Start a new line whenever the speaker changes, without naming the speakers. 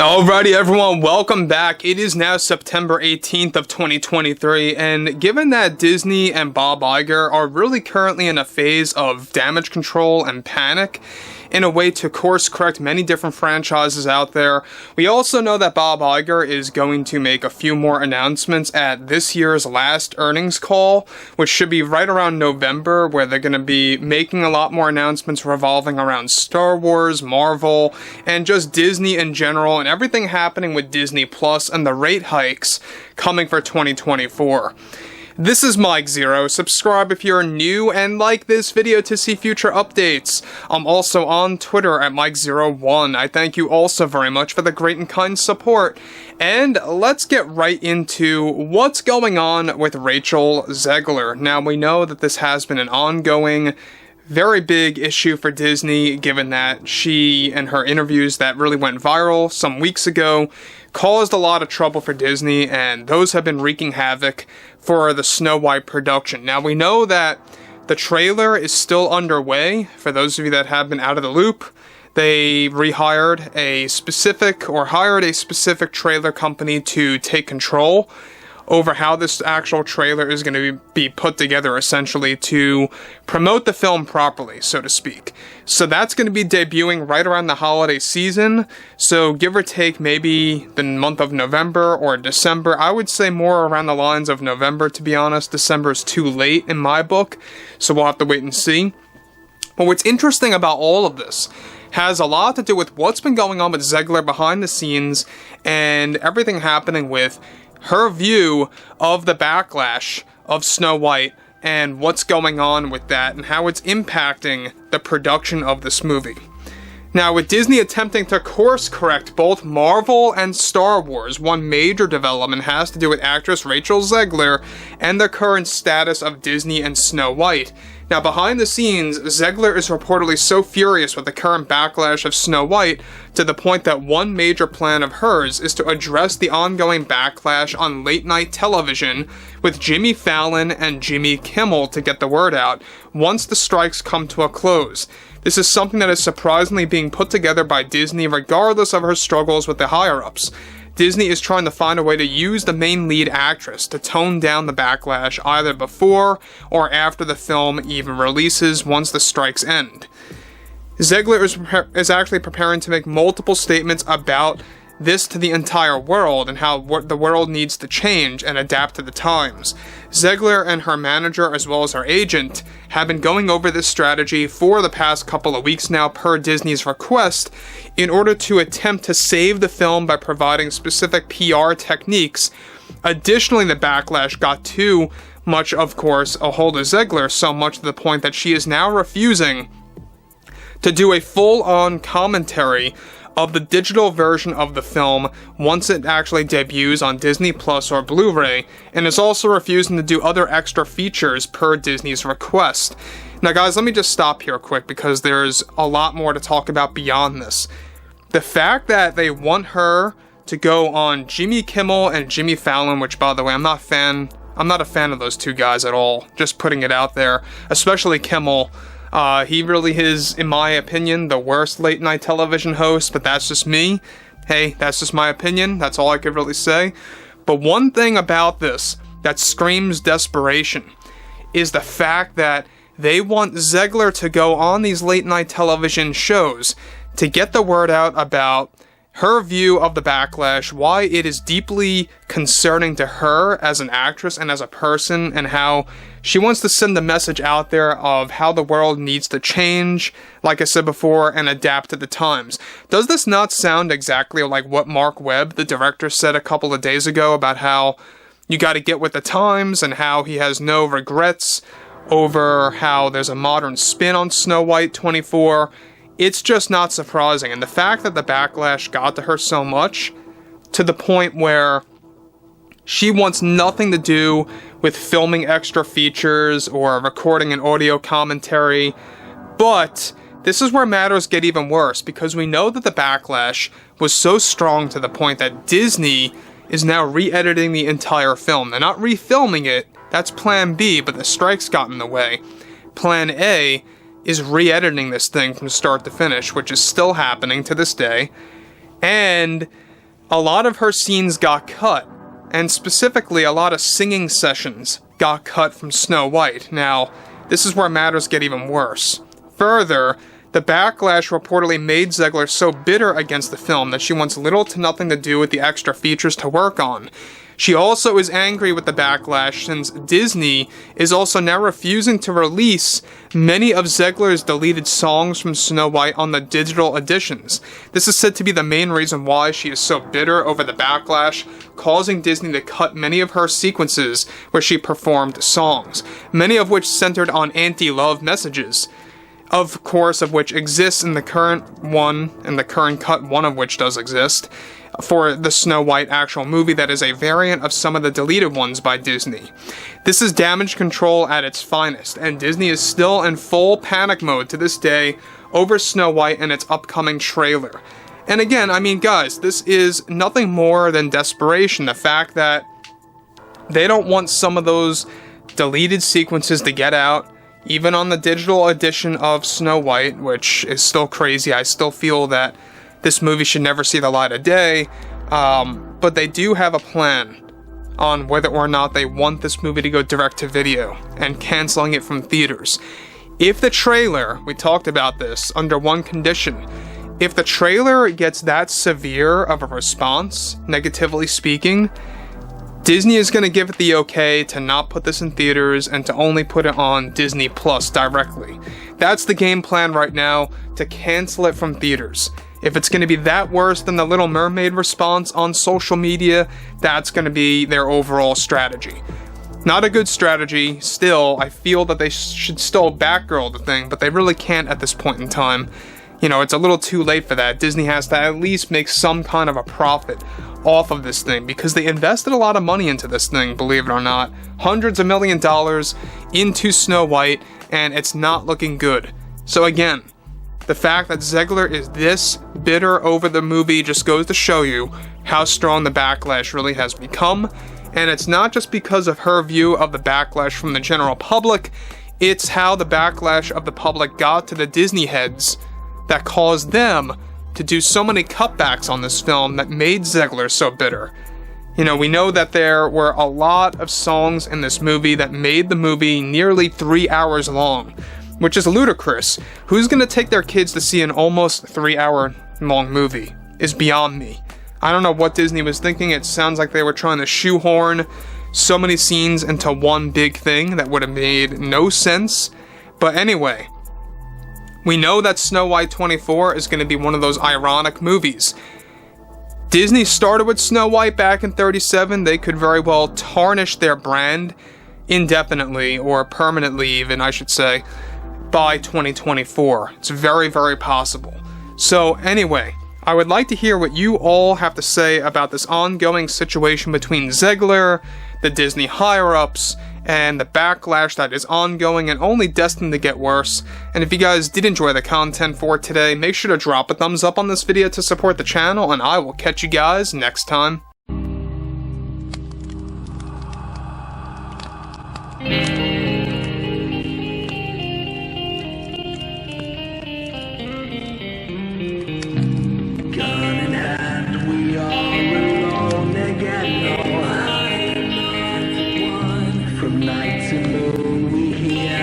Alrighty everyone, welcome back. It is now September 18th of 2023, and given that Disney and Bob Iger are really currently in a phase of damage control and panic, in a way to course correct many different franchises out there, we also know that Bob Iger is going to make a few more announcements at this year's last earnings call, which should be right around November, where they're going to be making a lot more announcements revolving around Star Wars, Marvel, and just Disney in general, and everything happening with Disney Plus and the rate hikes coming for 2024. This is Mike Zero. Subscribe if you're new and like this video to see future updates. I'm also on Twitter at Mike01. I thank you also very much for the great and kind support. And let's get right into what's going on with Rachel Zegler. Now, we know that this has been an ongoing, very big issue for Disney, given that she and her interviews that really went viral some weeks ago caused a lot of trouble for Disney, and those have been wreaking havoc for the Snow White production. Now, we know that the trailer is still underway. For those of you that have been out of the loop, they hired a specific trailer company to take control over how this actual trailer is going to be put together, essentially, to promote the film properly, so to speak. So that's going to be debuting right around the holiday season, so give or take maybe the month of November or December. I would say more around the lines of November, to be honest. December is too late in my book, so we'll have to wait and see. But what's interesting about all of this has a lot to do with what's been going on with Zegler behind the scenes and everything happening with her view of the backlash of Snow White and what's going on with that and how it's impacting the production of this movie. Now, with Disney attempting to course correct both Marvel and Star Wars, one major development has to do with actress Rachel Zegler and the current status of Disney and Snow White. Now, behind the scenes, Zegler is reportedly so furious with the current backlash of Snow White to the point that one major plan of hers is to address the ongoing backlash on late-night television with Jimmy Fallon and Jimmy Kimmel to get the word out once the strikes come to a close. This is something that is surprisingly being put together by Disney regardless of her struggles with the higher-ups. Disney is trying to find a way to use the main lead actress to tone down the backlash either before or after the film even releases once the strikes end. Zegler is actually preparing to make multiple statements about this to the entire world and how the world needs to change and adapt to the times. Zegler and her manager, as well as her agent, have been going over this strategy for the past couple of weeks now per Disney's request in order to attempt to save the film by providing specific PR techniques. Additionally, the backlash got too much, of course, a hold of Zegler, so much to the point that she is now refusing to do a full-on commentary of the digital version of the film once it actually debuts on Disney Plus or Blu-ray, and is also refusing to do other extra features per Disney's request. Now guys, let me just stop here quick because there's a lot more to talk about beyond this. The fact that they want her to go on Jimmy Kimmel and Jimmy Fallon, which by the way, I'm not a fan of those two guys at all, just putting it out there, especially Kimmel. He really is, in my opinion, the worst late-night television host, but that's just me. Hey, that's just my opinion. That's all I could really say. But one thing about this that screams desperation is the fact that they want Zegler to go on these late-night television shows to get the word out about her view of the backlash, why it is deeply concerning to her as an actress and as a person, and how she wants to send the message out there of how the world needs to change, like I said before, and adapt to the times. Does this not sound exactly like what Marc Webb, the director, said a couple of days ago about how you gotta get with the times and how he has no regrets over how there's a modern spin on Snow White 24? It's just not surprising, and the fact that the backlash got to her so much, to the point where she wants nothing to do with filming extra features or recording an audio commentary. But this is where matters get even worse, because we know that the backlash was so strong to the point that Disney is now re-editing the entire film. They're not refilming it, that's plan B, but the strikes got in the way. Plan A is re-editing this thing from start to finish, which is still happening to this day. And a lot of her scenes got cut, and specifically a lot of singing sessions got cut from Snow White. Now, this is where matters get even worse. Further, the backlash reportedly made Zegler so bitter against the film that she wants little to nothing to do with the extra features to work on. She also is angry with the backlash since Disney is also now refusing to release many of Zegler's deleted songs from Snow White on the digital editions. This is said to be the main reason why she is so bitter over the backlash, causing Disney to cut many of her sequences where she performed songs, many of which centered on anti-love messages. Of course, of which exists in the current one, and the current cut, one of which does exist, for the Snow White actual movie that is a variant of some of the deleted ones by Disney. This is damage control at its finest, and Disney is still in full panic mode to this day over Snow White and its upcoming trailer. And again, I mean, guys, this is nothing more than desperation. The fact that they don't want some of those deleted sequences to get out, even on the digital edition of Snow White, which is still crazy. I still feel that this movie should never see the light of day, but they do have a plan on whether or not they want this movie to go direct to video and canceling it from theaters. If the trailer, we talked about this under one condition, if the trailer gets that severe of a response, negatively speaking, Disney is going to give it the okay to not put this in theaters and to only put it on Disney Plus directly. That's the game plan right now, to cancel it from theaters. If it's going to be that worse than the Little Mermaid response on social media, that's going to be their overall strategy. Not a good strategy. Still, I feel that they should still Batgirl the thing, but they really can't at this point in time. You know, it's a little too late for that. Disney has to at least make some kind of a profit off of this thing, because they invested a lot of money into this thing, believe it or not. Hundreds of $millions into Snow White, and it's not looking good. So again, the fact that Zegler is this bitter over the movie just goes to show you how strong the backlash really has become. And it's not just because of her view of the backlash from the general public, it's how the backlash of the public got to the Disney heads that caused them to do so many cutbacks on this film that made Zegler so bitter. You know, we know that there were a lot of songs in this movie that made the movie nearly 3 hours long, which is ludicrous. Who's gonna take their kids to see an almost 3-hour long movie is beyond me. I don't know what Disney was thinking. It sounds like they were trying to shoehorn so many scenes into one big thing that would have made no sense. But anyway, we know that Snow White 24 is going to be one of those ironic movies. Disney started with Snow White back in '37. They could very well tarnish their brand indefinitely, or permanently even, I should say, by 2024. It's very, very possible. So anyway, I would like to hear what you all have to say about this ongoing situation between Zegler, the Disney higher-ups, and the backlash that is ongoing and only destined to get worse. And if you guys did enjoy the content for today, make sure to drop a thumbs up on this video to support the channel, and I will catch you guys next time.
From night to moon we hear